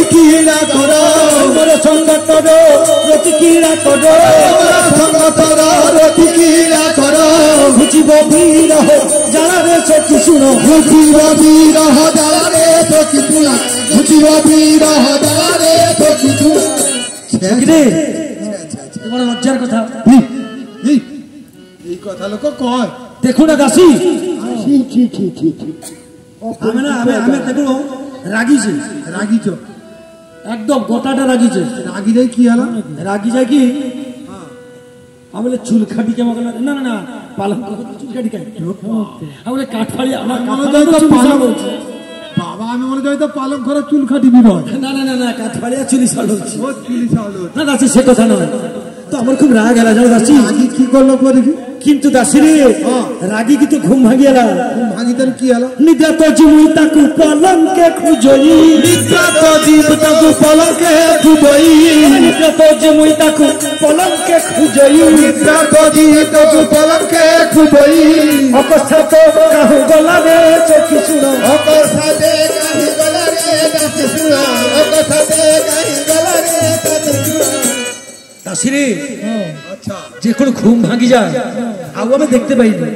প্রতিক্রিয়া করো মোর সংগতর প্রতিক্রিয়া করো সংগতর প্রতিক্রিয়া করো বুঝিব বিরহ জ্বালারে সখী শুনো বুঝিব বিরহ জ্বালারে সখী শুনো বুঝিব বিরহ জ্বালারে সখী শুনো রে বড় লজ্জার কথা এই কথা লোক কয় দেখুন না দাসী আমি না আমি দেখুন রাগিছে রাগিছ একদম গোটাটা রাগিছে রাগি যাই কি হলো রাগি যায় কি আমি চুল খাটি কেমন না না না পালন চুল খাটি খাই আমি কাঠ ফাড়ি আমার বাবা আমি মনে যাই তো পালং করা চুল খাটিবি না না না না কাঠ ফাড়িয়া চুলি ছাড় হচ্ছে চুলি চাউল না দাসী সে কথা নয় তো আমার খুব রাগ এলা জানো দাসী রাগি কি করলো দেখি কিন্তু দাসী রে রাগি কিন্তু ঘুম ভাঙি এলা ভাঙিতেন কি হলো নিদ্রা তো জীবই তাকু পলঙ্কে খুঁজই নিদ্রা তো জীব তাকু পলঙ্কে খুঁজই নিদ্রা তো জীবই তাকু পলঙ্কে খুঁজই নিদ্রা তো জীব তাকু পলঙ্কে খুঁজই অকস্মাৎ কাহু গলা রে চোখি শুনো অকস্মাৎ কাহু গলা রে চোখি শুনো অকস্মাৎ কাহু গলা রে চোখি শুনো দাসী রে আচ্ছা যে কোনো ঘুম ভাঙি যায় আও আমি দেখতে পাইনি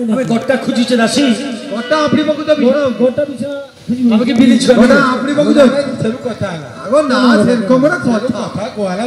আমি গটটা খুঁজিছে দাসী গটটা আপনি বকু যাবি গোটা বিছানা আমাকে বিলিছ গটটা আপনি বকু যাবি সেরু কথা আগো না সেরকম কথা কথা কয়লা